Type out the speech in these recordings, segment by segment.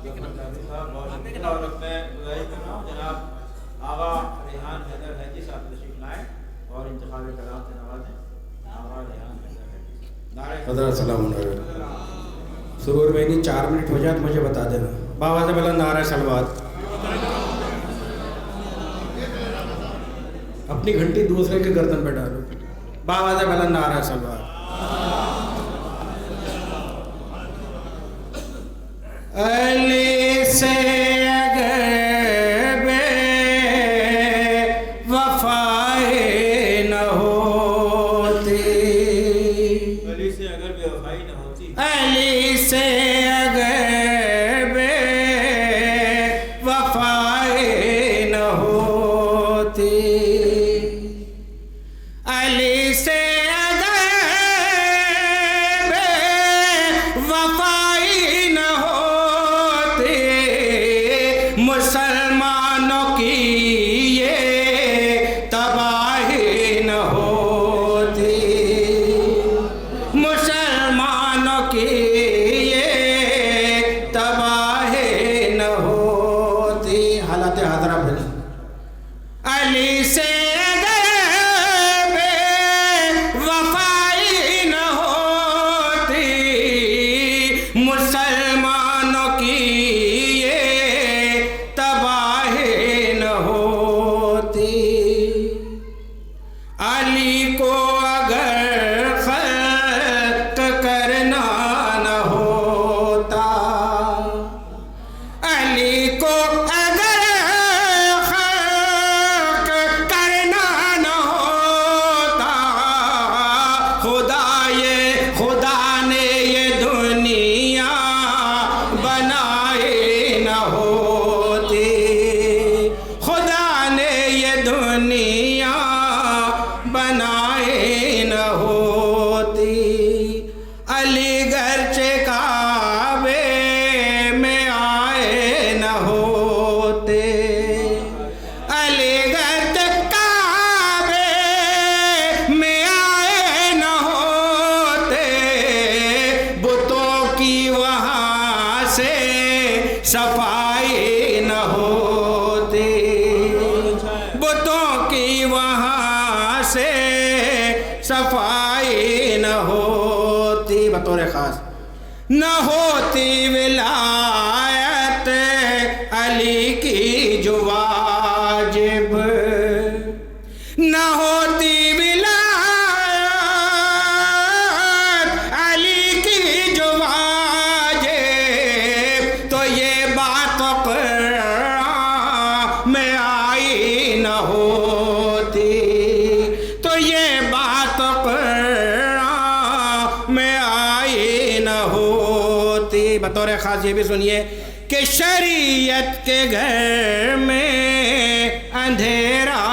اور میں گزارش کر رہا ہوں جناب آغا ریحان حیدر حیدی صاحب تشریف لائیں اور انتخاب کلام سے نوازیں. آغا ریحان حیدر حیدی حضرت سلام علیکم. سرور میں نہیں 4 منٹ ہو جائے تو مجھے بتا دینا. باواز بلند نعرہ صلوات. اپنی گھنٹی دوسرے کے گردن پہ ڈالو. باواز بلند نعرہ صلوات. علی سے اگر بے وفائی نہ ہوتی, علی سے اگر بے وفائی نہ ہوتی, علی سے اگر بے وفائی نہ ہوتی, علی سے اگر بے وفائی نہ ہوتی, مسلمانوں کی یہ تباہی نہ ہوتی, مسلمانوں کی یہ تباہی نہ ہوتی. حالات حاضرہ بھلی. علی سے اگر بے وفائی نہ ہوتی, مسلمانوں کی یہ تباہی نہ ہوتی. علی کو اگر خلق کرنا نہ ہوتا, علی کو اگر خلق کرنا نہ ہوتا, خدا نے یہ دنیا بنائی نہ ہوتی, خدا نے یہ دنیا بنائی نہ ہوتی. علی گرچہ کعبے میں آئے نہ ہوتے, علی گرچہ کعبے میں آئے نہ ہوتے, بتوں کی وہاں سے صفائی نہ ہوتی, بتوں کی وہاں سے صفائی نہ ہوتی. بطور خاص نہ ہوتی ولایت علی کی جو واجب, نہ ہوتی ولایت علی کی جو واجب, تو یہ بات قرآن میں آئی نہ ہوتی, تو یہ بات قرآن میں آئی نہ ہوتی. بطور خاص یہ بھی سنیے کہ شریعت کے گھر میں اندھیرا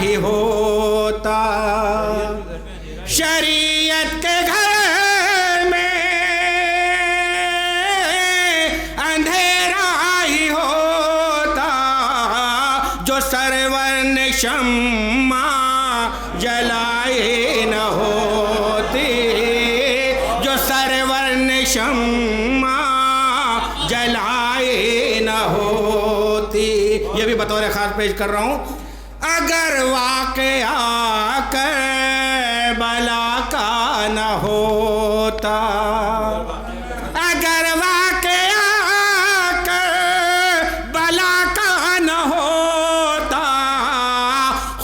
ہی ہوتا, شریعت کے گھر میں اندھیرا ہی ہوتا, جو سرور نے شمع جلائی نہ ہوتی, جو سرور نے شمع جلائی نہ ہوتی. یہ بھی بطور خاص پیش کر رہا ہوں. اگر واقعہ کربلا کا نہ ہوتا, اگر واقعہ کربلا کا نہ ہوتا,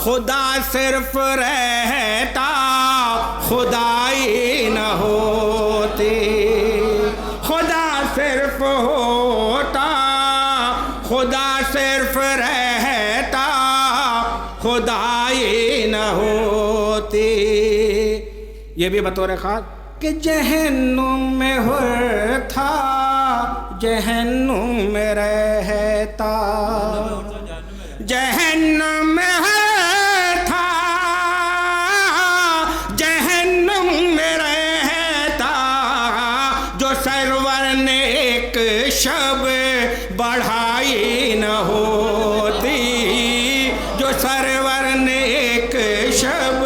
خدا صرف رہتا خدائی نہ ہوتی, خدا صرف ہوتا خدا صرف رہتا خدائی نہ ہوتی. یہ بھی بطور خاص کہ جہنم میں حر تھا جہنم میں رہتا, جہنم میں حر تھا جہنم میں رہتا, جو سرور نے ایک شب بڑھائی نہ ہوتی, جو سرور نے ایک شب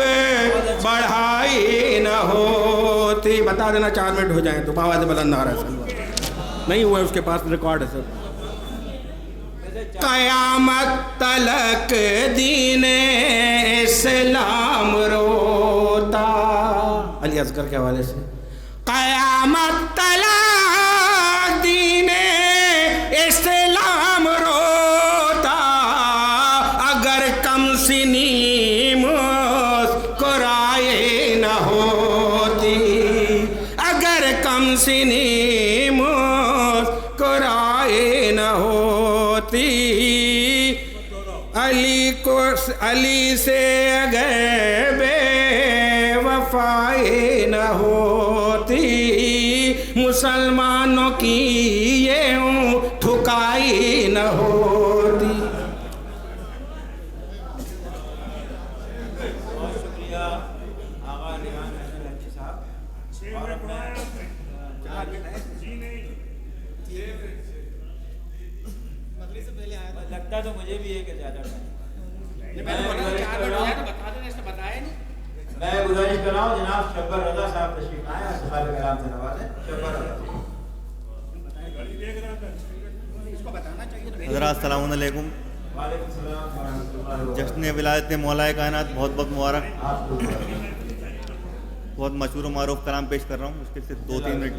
بڑھائی نہ ہوتی. بتا دینا 4 منٹ ہو جائیں تو. باواز بلند نعرہ صلوات. نہیں ہوا ہے اس کے پاس ریکارڈ ہے سر. قیامت تلک دین اسلام روتا. علی اصغر کے حوالے سے قیامت تلک دین اسلام روتا. اگر کم سنی مسکرائے نہ ہوتی, اگر کم سنی مسکرائے نہ ہوتی. علی سے اگر بے وفائی نہ ہوتی, مسلمانوں کی یہ ٹھکائی نہ ہوتی. بہت شکریہ آغا ریحان حیدر حاجی صاحب. اور اب میں لگتا تو مجھے بھی ہے کہ زیادہ میں گزارش کر رہا ہوں جناب شبر رضا صاحب تشریف لائیں اور صحابہ کرام سے نوازیں. شبر رضا. حضرات السلام علیکم. وعلیکم السلام ورحمۃ اللہ وبرکاتہ. جشن ولایت مولا کائنات بہت بہت مبارک. آپ کو بہت مشہور و معروف کلام پیش کر رہا ہوں, مشکل سے 2-3 منٹ.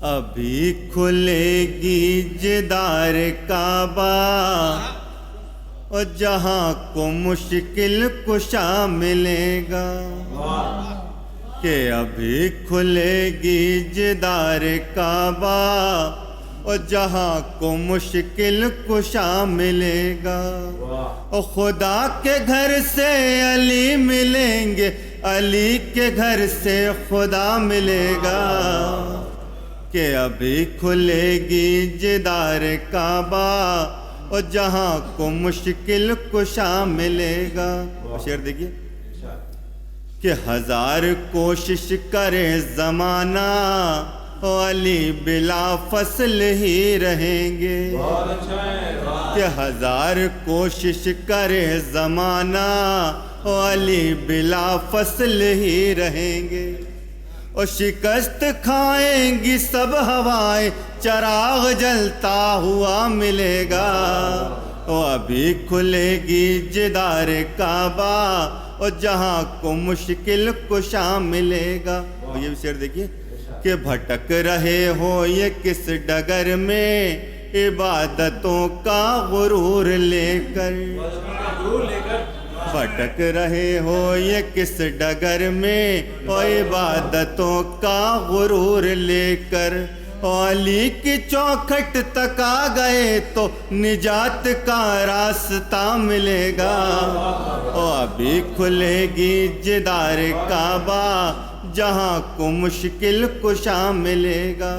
ابھی کھلے گی جدار کعبہ اور جہاں کو مشکل کشا ملے گا. کہ ابھی کھلے گی جدار کعبہ اور جہاں کو مشکل کشا ملے گا. اور خدا کے گھر سے علی ملیں گے, علی کے گھر سے خدا ملے گا. کہ ابھی کھلے گی جدار کعبہ اور جہاں کو مشکل کشا ملے گا. شعر دیکھیے کہ ہزار کوشش کرے زمانہ علی بلا فصل ہی رہیں گے. کہ ہزار کوشش کرے زمانہ علی بلا فصل ہی رہیں گے. اور شکست کھائیں گی سب ہوائیں, چراغ جلتا ہوا ملے گا. اور ابھی کھلے گی جدار کعبہ اور جہاں کو مشکل کشا ملے گا. اور یہ بھی شعر دیکھیے کہ بھٹک رہے ہو یہ کس ڈگر میں عبادتوں کا غرور لے کر. بھٹک رہے ہو یہ کس ڈگر میں عبادتوں کا غرور لے کر. علی کی چوکھٹ تک آ گئے تو نجات کا راستہ ملے گا. اور ابھی کھلے گی جدار کعبہ جہاں کو مشکل کشا ملے گا.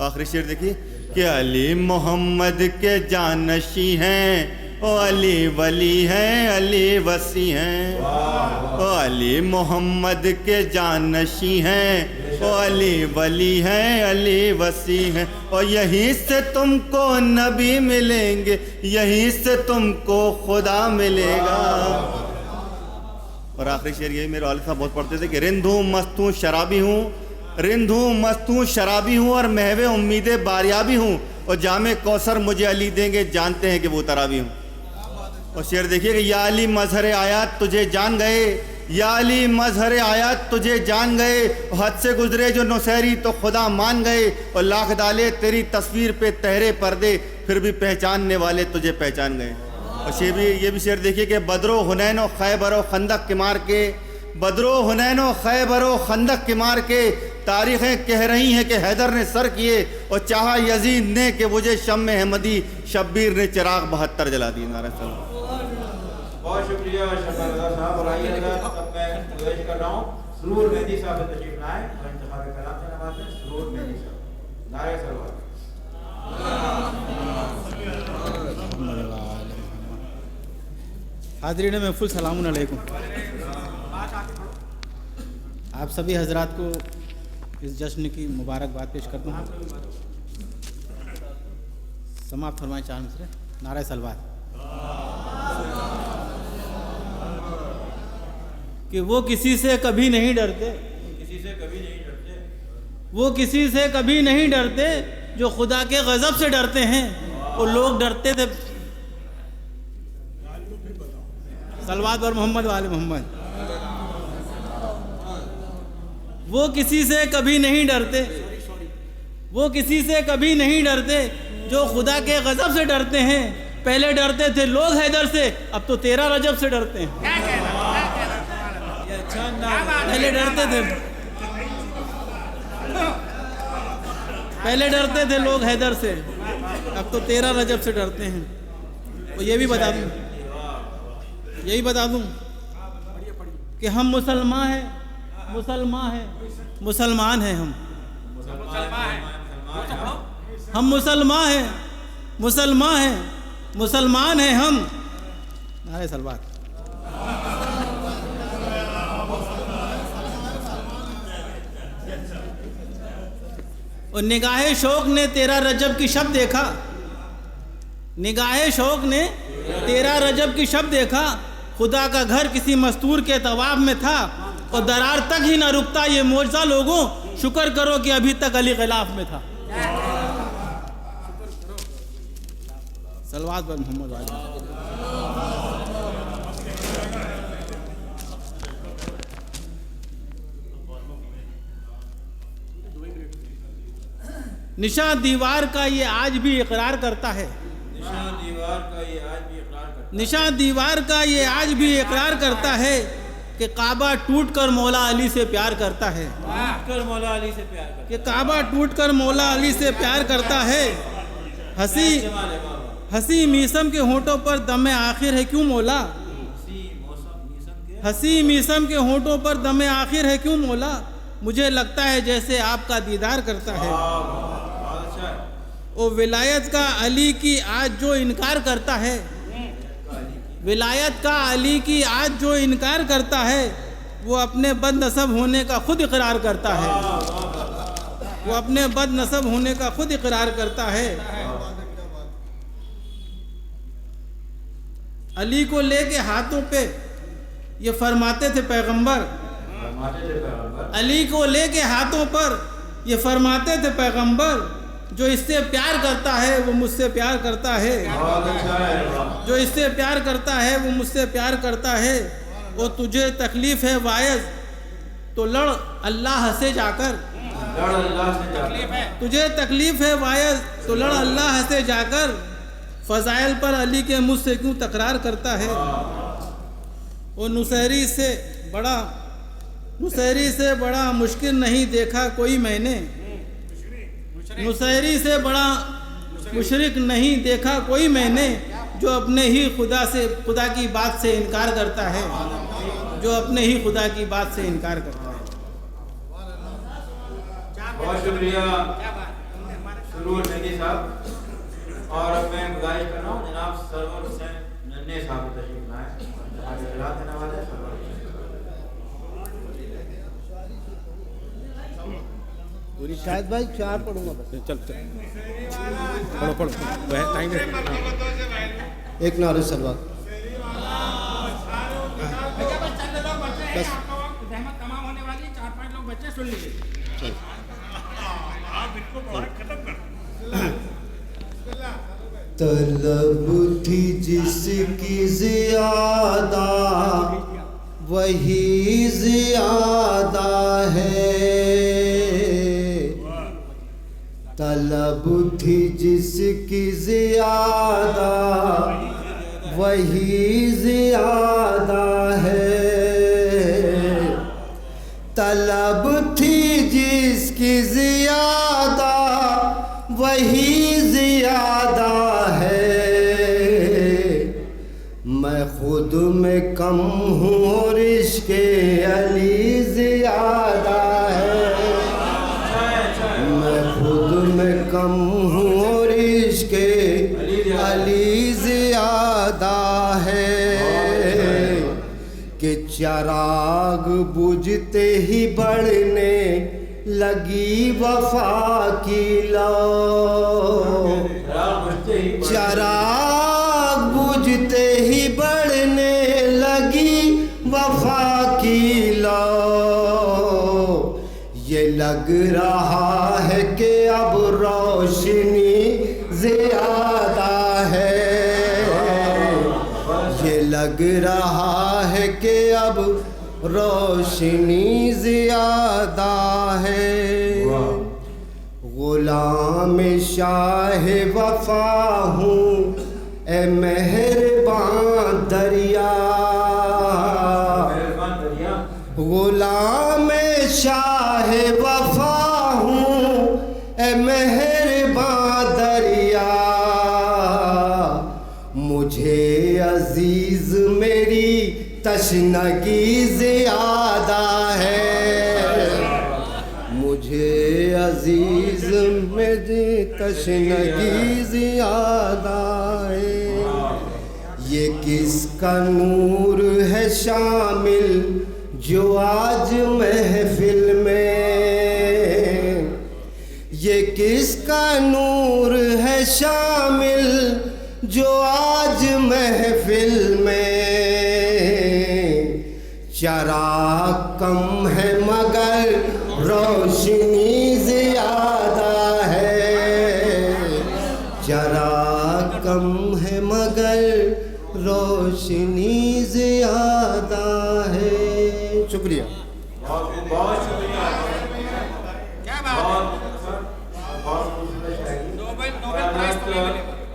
آخری شعر دیکھیے کہ علی محمد کے جانشی ہیں, علی ولی ہیں, علی وسیع ہیں. علی محمد کے جانشی ہیں, علی ولی ہیں, علی وسیع ہیں. اور یہیں سے تم کو نبی ملیں گے, یہیں سے تم کو خدا ملے گا. اور آخری شعر یہ میرے والد صاحب بہت پڑھتے تھے کہ رند ہوں مست ہوں شرابی ہوں, رند ہوں مست ہوں شرابی ہوں اور محو امید باریابی ہوں. اور جام کوثر مجھے علی دیں گے, جانتے ہیں کہ وہ ترابی ہوں. اور شعر دیکھیے کہ یا علی مظہر آیات تجھے جان گئے, یا علی مظہر آیات تجھے جان گئے. حد سے گزرے جو نصیری تو خدا مان گئے. اور لاکھ ڈالے تیری تصویر پہ تہرے پردے, پھر بھی پہچاننے والے تجھے پہچان گئے. اور یہ بھی شعر دیکھیے کہ بدر و حنین و خیبر و خندق کے مار کے, بدر و حنین و خیبر و خندق کے مار کے تاریخیں کہہ رہی ہیں کہ حیدر نے سر کیے. اور چاہا یزید نے کہ مجھے شمع احمدی, شبیر نے چراغ 72 جلا دیے. نعرہ سلام. بہت شکریہ شبر رضا صاحب. اور آئیے اب میں گزارش کر رہا ہوں سرور مہدی صاحب تشریف لائیں اور انتخاب کلام سے نوازیں. سرور مہدی صاحب. نعرہ سلوات. حاضرین محفوظ سلام علیکم. آپ سبھی حضرات کو اس جشن کی مبارکباد پیش کرتا ہوں. سماعت فرمائیں 4 مصرے. نعرہ سلوات. کہ وہ کسی سے کبھی نہیں ڈرتے, کسی سے کبھی نہیں ڈرتے, وہ کسی سے کبھی نہیں ڈرتے, جو خدا کے غضب سے ڈرتے ہیں. وہ لوگ ڈرتے تھے صلوات پر محمد و آل محمد. وہ کسی سے کبھی نہیں ڈرتے، وہ کسی سے کبھی نہیں ڈرتے جو خدا کے غضب سے ڈرتے ہیں. پہلے ڈرتے تھے لوگ حیدر سے، اب تو 13 رجب سے ڈرتے ہیں. پہلے ڈرتے تھے ڈرتے تھے لوگ حیدر سے، اب تو 13 رجب سے ڈرتے ہیں. اور یہ بھی بتا دوں کہ ہم مسلمان ہیں، مسلمان ہیں ہم مسلمان ہیں ہم. نعرہ صلوات. اور نگاہ شوق نے 13 رجب کی شب دیکھا، نگاہ شوق نے 13 رجب کی شب دیکھا. خدا کا گھر کسی مستور کے طواف میں تھا اور درار تک ہی نہ رکتا. یہ معجزہ لوگوں، شکر کرو کہ ابھی تک علی غلاف میں تھا. صلوات پر محمد علی. نشان دیوار کا یہ آج بھی اقرار کرتا ہے، نشان دیوار کا یہ آج بھی اقرار کرتا ہے کہ کعبہ ٹوٹ کر مولا علی سے پیار کرتا ہے، کہ کعبہ ٹوٹ کر مولا علی سے پیار کرتا ہے. ہنسی میسم کے ہونٹوں پر دم آخر ہے کیوں مولا، ہنسی میسم کے ہونٹوں پر دم آخر ہے کیوں مولا. مجھے لگتا ہے جیسے آپ کا دیدار کرتا ہے. اور ولایت کا علی کی آج جو انکار کرتا ہے، ولایت کا علی کی آج جو انکار کرتا ہے، وہ اپنے بد نسب ہونے کا خود اقرار کرتا ہے، وہ اپنے بد نسب ہونے کا خود اقرار کرتا ہے. علی کو لے کے ہاتھوں پہ یہ فرماتے تھے پیغمبر، علی کو لے کے ہاتھوں پر یہ فرماتے تھے پیغمبر، جو اس سے پیار کرتا ہے وہ مجھ سے پیار کرتا ہے، جو اس سے پیار کرتا ہے وہ مجھ سے پیار کرتا ہے. اور تجھے تکلیف ہے وائز تو لڑ اللہ سے جا کر، تجھے تکلیف ہے وائز تو لڑ اللہ سے جا کر. فضائل پر علی کے مجھ سے کیوں تکرار کرتا ہے. اور نصیری سے بڑا مشکل نہیں دیکھا کوئی میں نے، نصیری سے بڑا مشرک نہیں دیکھا کوئی میں نے، جو اپنے ہی خدا کی بات سے انکار کرتا ہے، جو اپنے ہی خدا کی بات سے انکار کرتا ہے. بہت شکریہ سرور مہدی صاحب. اور اب میں گزارش کر رہا ہوں جناب سرور حسین ننے صاحب تشریف لائیں. شاید بھائی 4 پڑھوں گا بس. چل پڑھو ٹائم ہے. ایک نعرہ صلوات. تمام ہونے والی 4-5 لوگ بچے سن لیجیے. طلب تھی جس کی زیادہ وہی زیادہ ہے، طلب تھی جس کی زیادہ وہی زیادہ ہے، طلب تھی جس کی زیادہ وہی زیادہ ہے. میں خود میں کم ہوں اور عشق علی زیادہ ہے، میں خود میں کم ہوں اور عشق علی زیادہ ہے. کہ چراغ بجھتے ہی بڑھنے لگی وفا کی لو، چراغ بجھتے ہی بڑھنے لگی وفا کی لو. یہ لگ رہا ہے کہ اب روشنی زیادہ ہے، یہ لگ رہا ہے کہ اب روشنی زیادہ ہے۔ غلام شاہ وفا ہوں اے مہربان دریا، غلام شاہ وفا ہوں اے مہربان دریا، مجھے عزیز میری تشنگی زیادہ ہے، مجھے عزیز میری تشنگی زیادہ ہے۔ یہ کس کا نور ہے شامل جو آج محفل میں، یہ کس کا نور ہے شامل جو آج محفل میں، چراغ کم ہے مگر روشنی زیادہ ہے، چراغ کم ہے مگر روشنی زیادہ ہے۔ شکریہ، بہت شکریہ۔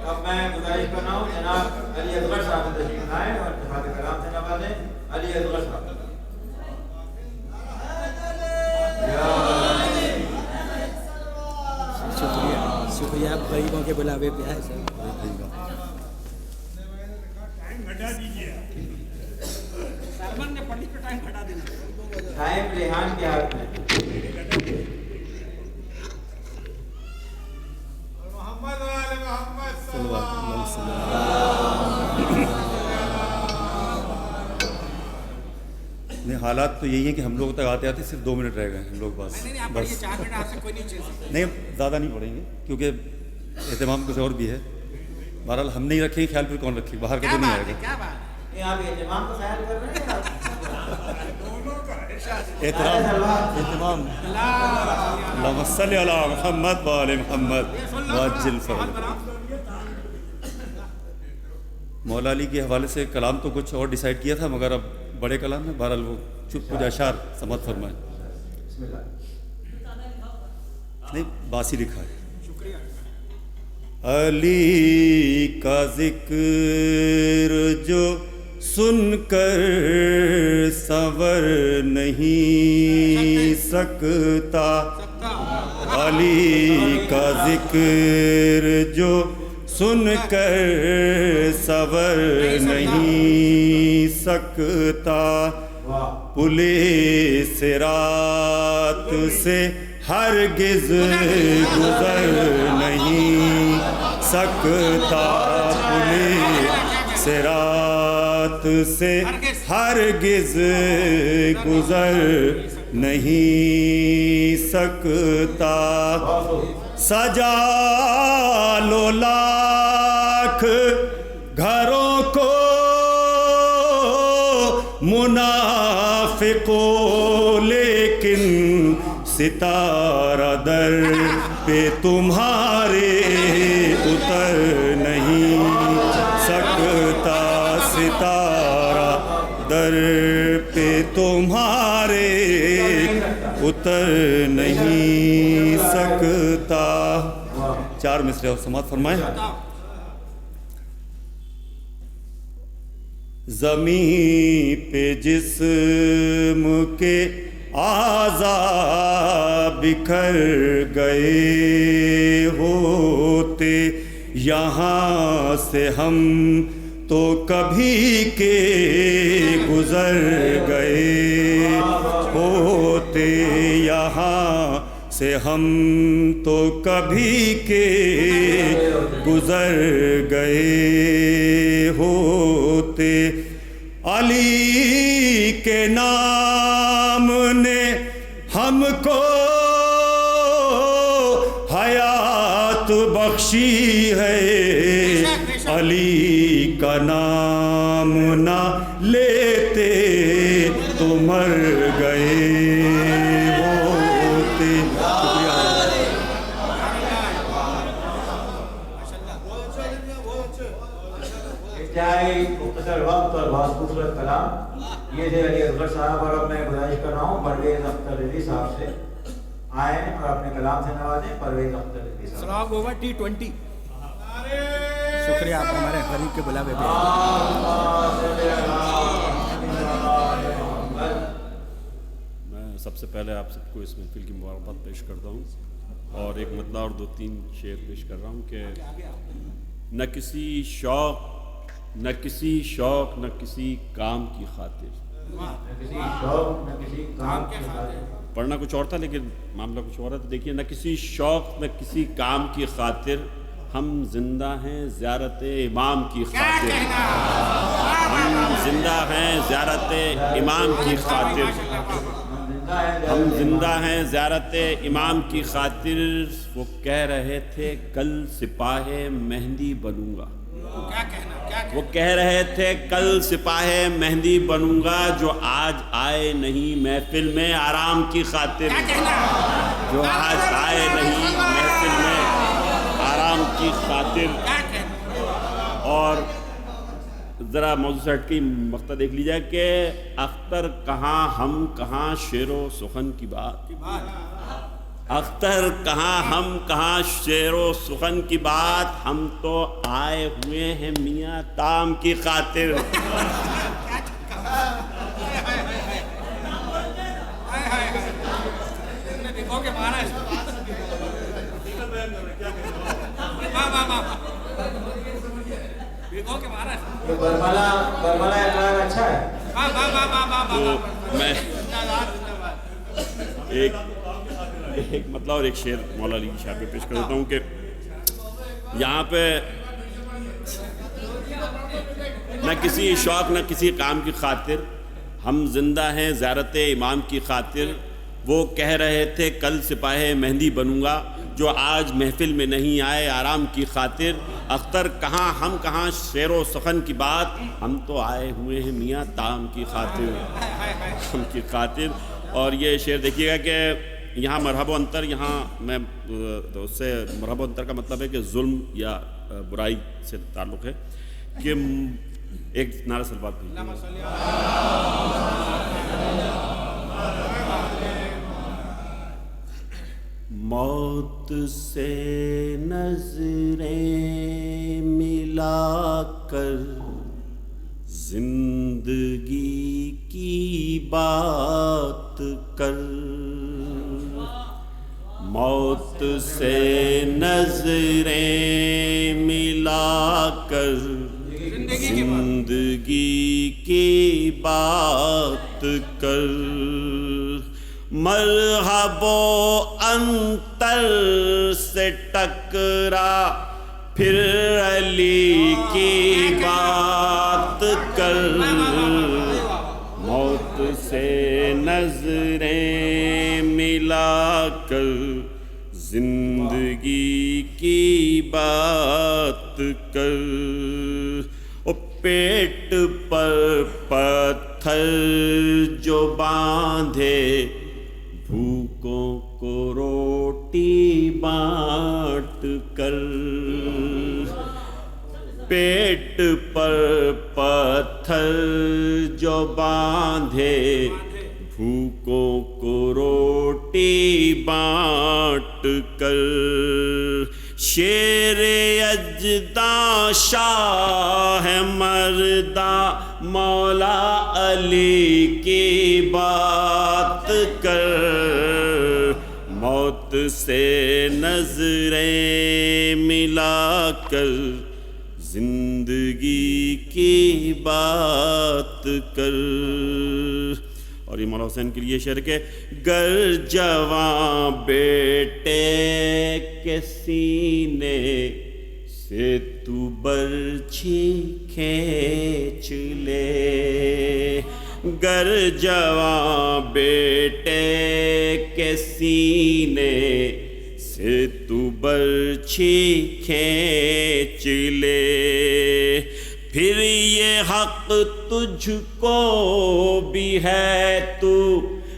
اب میں گزارش کر رہا ہوں جناب علی اصغر صاحب تشریف لائیں اور اتحاد کلام سے نوازیں۔ علی اصغر صاحب۔ شکریہ آپ غریبوں کے بلاوے پہ آئے سر۔ ٹائم ریحان کے ہاتھ میں۔ محمد وآل محمد صلی اللہ علیہ وسلم۔ نہیں، حالات تو یہی ہیں کہ ہم لوگ تک آتے آتے صرف 2 منٹ رہ گئے ہیں ہم لوگ، بس نہیں زیادہ نہیں پڑھیں گے کیونکہ اہتمام کچھ اور بھی ہے۔ بہرحال ہم نہیں رکھیں گے خیال، پھر کون رکھے، باہر کا تو نہیں آئے گا۔ آپ اہتمام کا خیال کر رہے ہیں؟ احترام، اللہم صلی علی محمد وآل محمد وعجل فرج۔ مولا علی کے حوالے سے کلام تو کچھ اور ڈیسائیڈ کیا تھا، مگر اب بڑے کلام ہے، بہرحال وہ کچھ اشعار سماعت فرمائیں۔ نہیں، باسی لکھا ہے۔ علی کا ذکر جو سن کر سنور نہیں سکتا، علی کا ذکر جو سن کر سنور نہیں سکتا، پلے صراط سے ہرگز گزر نہیں سکتا، پلے صراط سے ہرگز گزر نہیں سکتا، سجا لو لاکھ گھروں کو منافقوں، لیکن ستارہ در پہ تمہارے اتر نہیں سکتا، ستارہ در پہ تمہارے اتر نہیں سکتا۔ 4 مصرے اور سماعت فرمائیں۔ زمین پہ جسم کے اعضاء بکھر گئے ہوتے، یہاں سے ہم تو کبھی کے گزر گئے ہوتے، یہاں سے ہم تو کبھی کے گزر گئے ہوتے، علی کے نام نے ہم کو حیات بخشی ہے، علی کا نام نہ لیتے تو مر گئے ہوتے۔ انتہائی مختصر وقت اور بہت خوبصورت کلام. یہ تھے علی اصغر صاحب اور اب میں گزارش کر رہا ہوں پرویز اختر رضی صاحب سے آئیں اور اپنے کلام سے نوازیں. پرویز اختر رضی صاحب. سراغ اوور T20. شکریہ آپ ہمارے غریب کے بلاوے پہ. میں سب سے پہلے آپ سب کو اس محفل کی مبارکباد پیش کرتا ہوں اور ایک مطلع اور 2-3 شعر پیش کر رہا ہوں کہ نہ کسی شوق نہ کسی کام کی خاطر. پڑھنا کچھ اور تھا لیکن معاملہ کچھ اور ہے. تو دیکھیے، نہ کسی شوق نہ کسی کام کی خاطر ہم زندہ ہیں زیارت امام کی خاطر. ہم زندہ ہیں زیارت امام کی خاطر. ہم زندہ ہیں زیارت امام کی خاطر. وہ کہہ رہے تھے کل سپاہ مہندی بنوں گا. وہ کہہ رہے تھے کل سپاہ مہندی بنوں گا. جو آج آئے نہیں محفل میں آرام کی خاطر. جو آج آئے نہیں محفل میں آرام کی خاطر. اور ذرا موضوع سے ہٹ کے مقطع دیکھ لیجیے کہ اختر کہاں ہم کہاں شعر و سخن کی بات. اختر کہاں ہم کہاں شعر و سخن کی بات. ہم تو آئے ہوئے ہیں میاں تام کی خاطر. برملا اقرار اچھا ہے. تو میں ایک مطلب اور ایک شعر مولا علی کی شاعر پہ پیش کر دیتا ہوں کہ یہاں پہ نہ کسی شوق نہ کسی کام کی خاطر ہم زندہ ہیں زیارت امام کی خاطر. وہ کہہ رہے تھے کل سپاہ مہندی بنوں گا. جو آج محفل میں نہیں آئے آرام کی خاطر. اختر کہاں ہم کہاں شعر و سخن کی بات. ہم تو آئے ہوئے ہیں میاں تام کی خاطر. تام کی خاطر. اور یہ شعر دیکھیے گا کہ یہاں مرحب و انتر، یہاں میں اس سے مرحب و انتر کا مطلب ہے کہ ظلم یا برائی سے تعلق ہے. کہ ایک نعرہ صلوات بھی موت سے نظریں ملا کر زندگی کی بات کر. موت سے نظریں ملا کر زندگی کی بات کر. مرحب و انتر سے ٹکرا پھر علی کی بات کر. موت سے نظریں ملا کر زندگی کی بات کر. او پیٹ پر پتھر جو باندھے بھوکوں کو روٹی بانٹ کر. پیٹ پر پتھر جو باندھے بھوکوں کو روٹی بانٹ کر. شیر اجداں شاہ مرداں مولا علی کی بات کر. موت سے نظریں ملا کر زندگی کی بات کر. اور یہ مولا حسین کے لیے شعر کے گر جواں بیٹے کے سینے سے تو برچھی کھینچ لے. گر جواں بیٹے کے سینے سے تو برچھی کھینچ لے. پھر یہ حق تجھ کو بھی ہے تو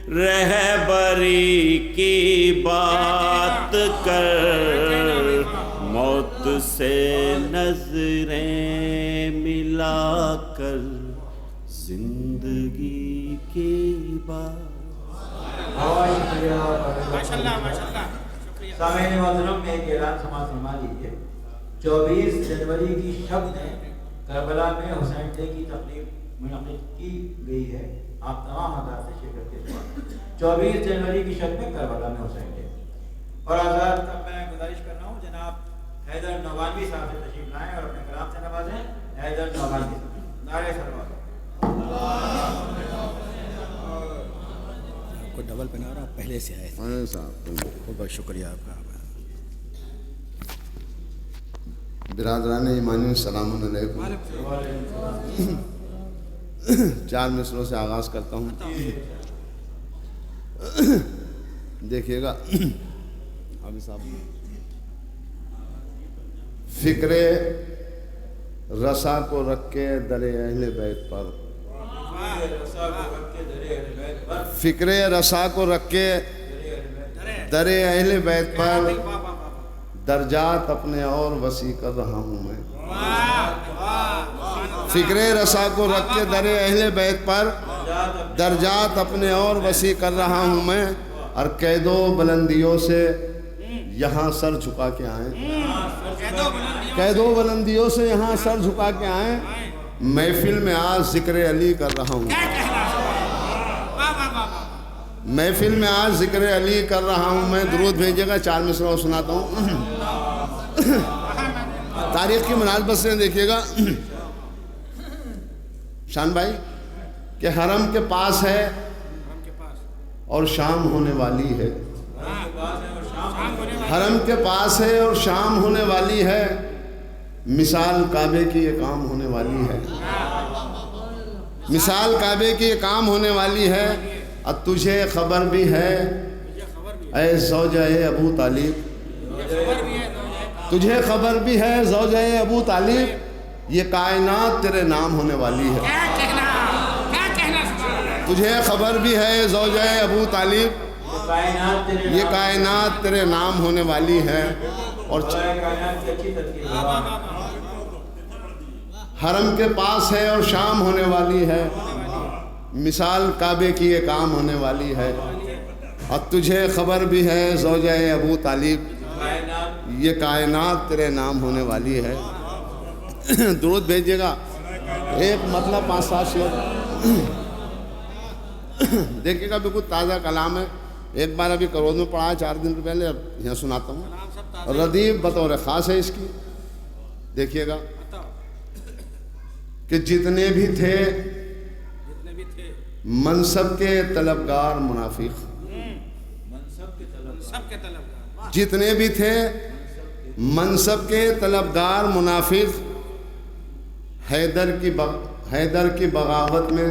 رہبری کی بات کر. موت سے نظریں ملا کر زندگی کی بات. بہت شکریہ. سامعین محترم میں ایک اعلان سماعت فرما لیجیے. 24 جنوری کی شب میں کربلا میں حسین ڈے کی تقریب منعقد کی گئی ہے. آپ تمام حضرات سے شرکت کے ساتھ 24 جنوری کی شب میں کربلا میں حسین ڈے. اور حضرات اب میں گزارش کر رہا ہوں جناب حیدر نوانوی صاحب سے تشریف لائیں اور اپنے کلام سے نوازیں. حیدر نوانوی صاحب نعرہ سلوات. کو ڈبل پہنا رہا پہلے سے آئے تھے. بہت بہت شکریہ آپ کا. برادران ایمانی السلام علیکم. 4 مصروں سے آغاز کرتا ہوں. دیکھیے گا حافظ صاحب. فکر رسا کو رکھ کے در اہل بیت پر, فکر رسا کو رکھ کے در اہل بیت پر درجات اپنے اور وسیع کر رہا ہوں میں. فکر رسا کو رکھ کے در اہل بیت پر درجات اپنے اور وسیع کر رہا ہوں میں. اور قید و بلندیوں سے یہاں سر جھکا کے آئیں, قید و بلندیوں سے یہاں سر جھکا کے آئیں. محفل میں آج ذکر علی کر رہا ہوں, محفل میں آج ذکر علی کر رہا ہوں میں. درود بھیجیے گا. 4 مصرع سناتا ہوں. تاریخ کی مناسبت سے دیکھیے گا شان بھائی کہ حرم کے پاس ہے اور شام ہونے والی ہے. حرم کے پاس ہے اور شام ہونے والی ہے. مثال کعبے کی یہ کام ہونے والی ہے. مثال کعبے کی یہ کام ہونے والی ہے. اور تجھے خبر بھی ہے اے زوجہ ابو طالب, تجھے خبر بھی ہے زوجہ ابو طالب, یہ کائنات تیرے نام ہونے والی ہے. تجھے خبر بھی ہے زوجہ ابو طالب, یہ کائنات تیرے نام ہونے والی ہے. اور حرم کے پاس ہے اور شام ہونے والی ہے. مثال کعبے کی یہ کام ہونے والی ہے. اور تجھے خبر بھی ہے زوجہ ابو طالب, یہ کائنات تیرے نام ہونے والی ہے. درود بھیجیے گا. ایک مطلب 5-7 شعر دیکھیے گا. بالکل تازہ کلام ہے. ایک بار ابھی کرود میں پڑھا 4 دن پہلے, اب یہاں سناتا ہوں. ردیف بطور خاص ہے اس کی. دیکھیے گا کہ جتنے بھی تھے منصب کے طلبگار منافق, جتنے بھی تھے منصب کے طلبگار منافق, حیدر کی بغاوت میں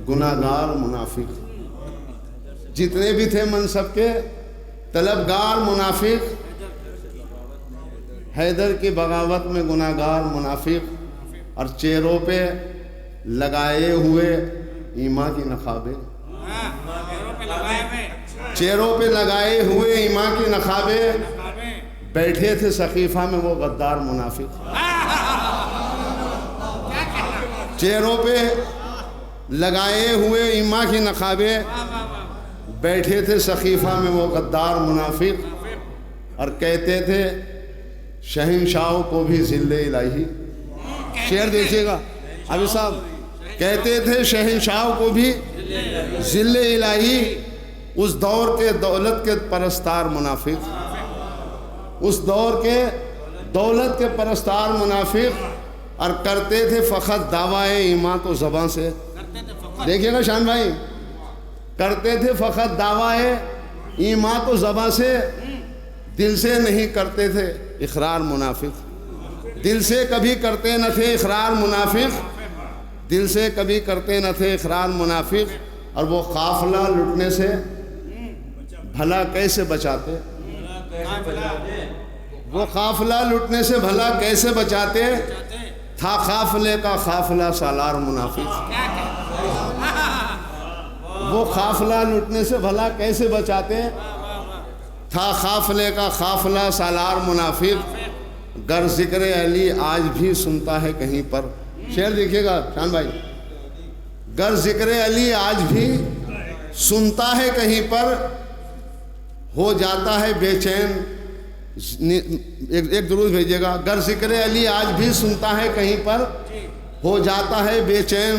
گناہگار منافق. جتنے بھی تھے منصب کے طلبگار منافق, حیدر کی بغاوت میں گناہگار منافق. اور چہروں پہ لگائے ہوئے ایمان کی نقابیں, چہروں پہ لگائے ہوئے ایمان کی نقابیں. بیٹھے تھے سقیفہ میں وہ غدار منافق, چہروں پہ لگائے ہوئے ایمان کی نقابیں. بیٹھے تھے سقیفہ میں وہ غدار منافق. اور کہتے تھے شہنشاہوں کو بھی ذل الہی. شعر دیکھیے گا ابھی صاحب. کہتے تھے شہنشاہوں کو بھی ذل الہی. اس دور کے دولت کے پرستار منافق, اس دور کے دولت کے پرستار منافق. اور کرتے تھے فقط دعویٰ ایمان تو زبان سے. دیکھیے گا شان بھائی, کرتے تھے فقط دعویٰ ایمان تو زبان سے, دل سے نہیں کرتے تھے اقرار منافق. دل سے کبھی کرتے نہ تھے اقرار منافق, دل سے کبھی کرتے نہ تھے اقرار منافق. اور وہ قافلہ لٹنے سے بھلا کیسے بچاتے, وہ قافلہ لٹنے سے بھلا کیسے بچاتے. تھا قافلے کا قافلہ سالار منافق, وہ قافلہ لٹنے سے بھلا کیسے بچاتے. تھا قافلے کا قافلہ سالار منافق. گر ذکر علی آج بھی سنتا ہے کہیں پر. شعر دیکھیے گا شان بھائی. گر ذکر علی آج بھی سنتا ہے کہیں پر, ہو جاتا ہے بے چین. ایک درود بھیجیے گا. گر ذکر علی آج بھی سنتا ہے کہیں پر, ہو جاتا ہے بے چین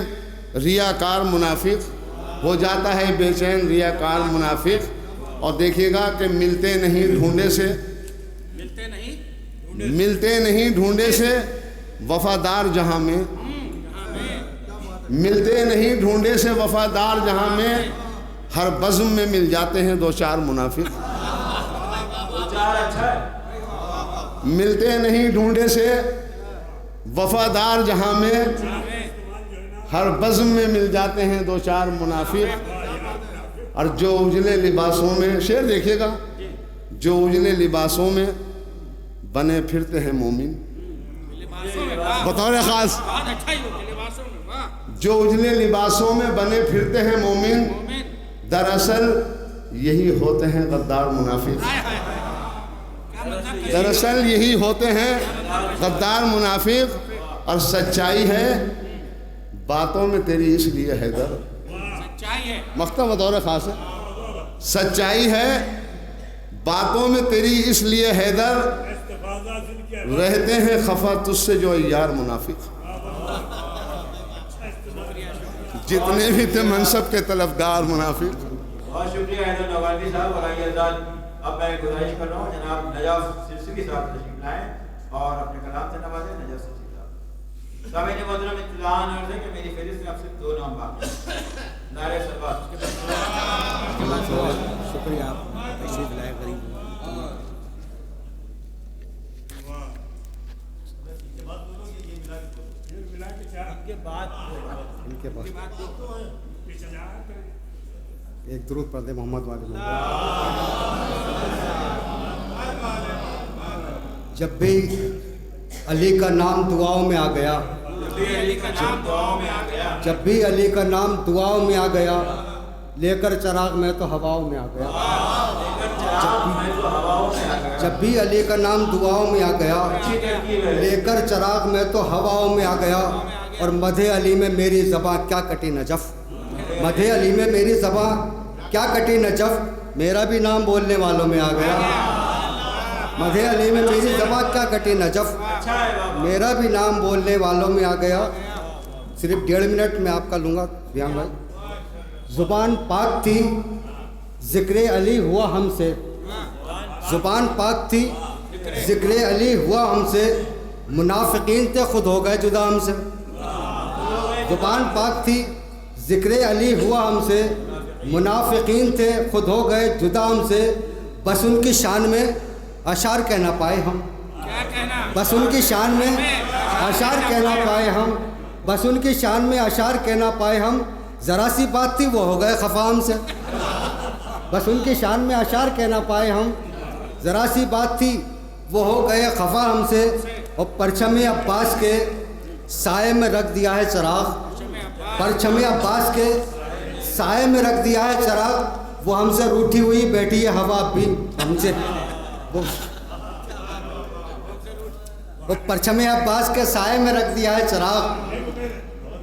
ریاکار منافق. ہو جاتا ہے بے چین ریاکار منافق. اور دیکھیے گا کہ ملتے نہیں ڈھونڈے سے, ملتے نہیں ڈھونڈے سے وفادار جہاں میں, ملتے نہیں ڈھونڈے سے وفادار جہاں میں, ہر بزم میں مل جاتے ہیں دو چار منافق. ملتے نہیں ڈھونڈے سے وفادار جہاں میں, ہر بزم میں مل جاتے ہیں دو چار منافق. اور جو اجلے لباسوں میں, شعر دیکھیے گا, جو اجلے لباسوں میں بنے پھرتے ہیں مومن. بطور خاص, جو اجلے لباسوں میں بنے پھرتے ہیں مومن, دراصل یہی ہوتے ہیں غدار منافق. دراصل یہی ہوتے ہیں غدار منافق. اور سچائی ہے باتوں میں تیری اس لیے حیدر, مقطع بطور خاص ہے. سچائی ہے باتوں میں تیری اس لیے حیدر, رہتے ہیں خفا تجھ سے جو یار منافق. جتنے بھی تھے منصب کے طلبگار منافق. بہت شکریہ حیدر نواندی صاحب. اور آئیے آزاد, اب میں گزارش کر رہا ہوں جناب نجف سرسری صاحب تشریف لائیں اور اپنے کلام سے نوازیں. نجف سرسری صاحب. سامعین محترم اطلاع عرض ہے کہ میری فہرست میں اب صرف 2 نام باقی ہیں. نعرہ سلوات. شکریہ آپ تشریف لائے غریب. ایک درود پڑھ دے محمد والے. جب بھی علی کا نام دعاؤں میں آ گیا, جب بھی علی کا نام دعاؤں میں آ گیا, لے کر چراغ میں تو ہواؤں میں آ گیا. جب بھی علی کا نام دعاؤں میں آ گیا, لے کر چراغ میں تو ہواؤں میں آ گیا. اور مدح علی میں میری زباں کیا کٹی نجف, مدح علی میں میری زباں کیا کٹی نجف, میرا بھی نام بولنے والوں میں آ گیا. مدح علی میں میری زباں کیا کٹی نجف, میرا بھی نام بولنے والوں میں آ گیا. صرف 1.5 منٹ میں آپ کا لوں گا ریان بھائی. زبان پاک تھی ذکر علی ہوا ہم سے, زبان پاک تھی ذکر علی ہوا ہم سے, منافقین تھے خود ہو گئے جدا ہم سے. زبان پاک تھی ذکر علی ہوا ہم سے, منافقین تھے خود ہو گئے جدا ہم سے. بس ان کی شان میں اشعار کہہ نہ پائے ہم, بس ان کی شان میں اشعار کہہ نہ پائے ہم, بس ان کی شان میں اشعار کہہ نہ پائے ہم. ذرا سی بات تھی وہ ہو گئے خفا ہم سے, بس ان کی شان میں اشعار کہہ نہ پائے ہم. ذرا سی بات تھی وہ ہو گئے خفا ہم سے. اور پرچم عباس کے سائے میں رکھ دیا ہے چراغ, پرچم عباس کے سائے میں رکھ دیا ہے چراغ. وہ ہم سے روٹھی ہوئی بیٹھی ہے ہوا بھی ہم سے. وہ پرچم عباس کے سائے میں رکھ دیا ہے چراغ,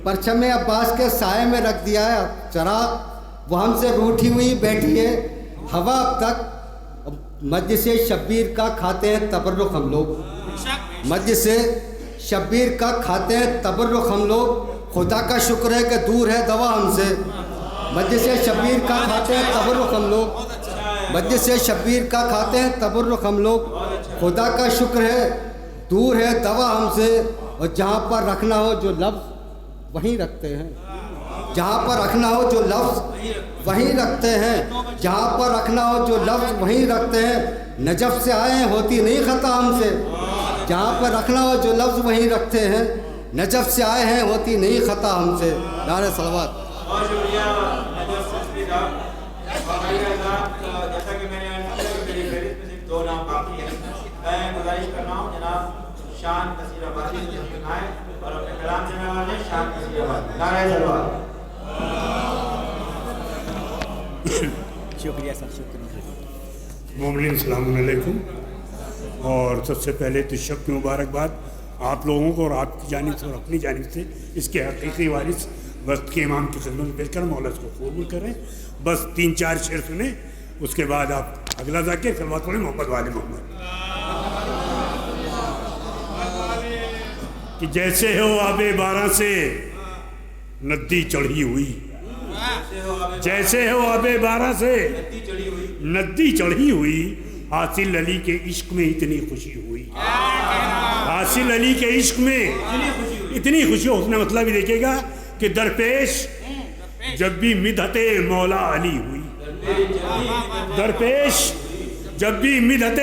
پرچم عباس کے سائے میں رکھ دیا ہے چراغ. وہ ہم سے روٹھی ہوئی بیٹھی ہے ہوا اب تک. مجلس شبیر کا کھاتے ہیں تبرک ہم لوگ, مجلس شبیر کا کھاتے ہیں تبرک ہم لوگ. خدا کا شکر ہے کہ دور ہے دوا ہم سے. مجلس شبیر کا کھاتے ہیں تبرک ہم لوگ, مجلس شبیر کا کھاتے ہیں تبرک ہم لوگ. خدا کا شکر ہے دور ہے دوا ہم سے. اور جہاں پر رکھنا ہو جو لفظ وہیں رکھتے ہیں, جہاں پر رکھنا ہو جو لفظ وہیں رکھتے ہیں, جہاں پر رکھنا ہو جو لفظ وہیں رکھتے ہیں. نجف سے آئے ہیں ہوتی نہیں خطا ہم سے, جہاں پر رکھنا ہو جو لفظ وہیں رکھتے ہیں. نجف سے آئے ہیں ہوتی نہیں خطا ہم سے. نعرہ صلوات. بہت شکریہ نجف سرسری صاحب. جیسا کہ میں نے عرض کیا کہ میری فہرست میں صرف 2 نام باقی ہیں. میں گزارش کر رہا ہوں جناب شان نصیر آبادی تشریف لائیں اور اپنے کلام سے نوازیں. شان نصیر آبادی. نعرہ سلوات. شکریہ سر, شکریہ. مومنین السلام علیکم. اور سب سے پہلے تو شب کی مبارکباد آپ لوگوں کو اور آپ کی جانب سے اور اپنی جانب سے اس کے حقیقی وارث وقت کے امام کی خدمت میں پیش کر مولا اس کو قبول کریں. بس 3-4 شعر سنیں, اس کے بعد آپ اگلا جا کے سلوات پڑھیں محمد والے محمد. کہ جیسے ہو آب بارہ سے ندی چڑھی ہوئی, جیسے ہو آب بارہ سے ندی چڑھی ہوئی, حاصل علی کے عشق میں اتنی خوشی ہوئی, حاصل علی کے عشق میں اتنی خوشی. اس نے مطلب بھی دیکھے گا کہ درپیش جب بھی مدحت مولا علی ہوئی, درپیش جب بھی مدحت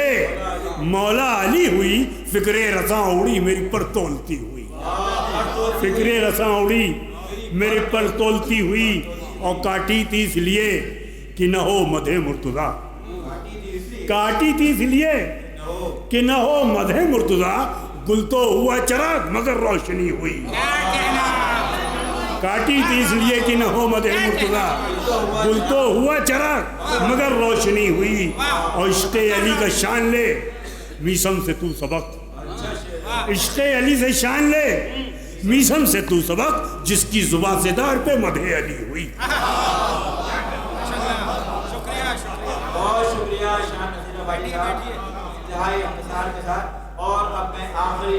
مولا علی ہوئی, فکر رضا اڑی میری پر تولتی ہوئی, فکر رضا اڑی میرے پر تولتی ہوئی, اور کاٹی تھی اس لیے کہ نہ ہو مدح مرتضیٰ, کاٹی تھی اس لیے کہ نہ ہو مدح مرتضیٰ, گل تو ہوا چراغ مگر روشنی ہوئی, کاٹی تھی اس لیے کہ نہ ہو مدح مرتضیٰ, گل تو ہوا چراغ مگر روشنی ہوئی. اور عشق علی کا شان لے میسم سے تو سبق, عشق علی سے شان لے میسم سے تو سبق, جس کی زبان سے دار پہ مدح علی ہوئی. بہت شکریہ شاہ نذیر بھائی صاحب انتہائی اختصار کے ساتھ. اور اب میں آخری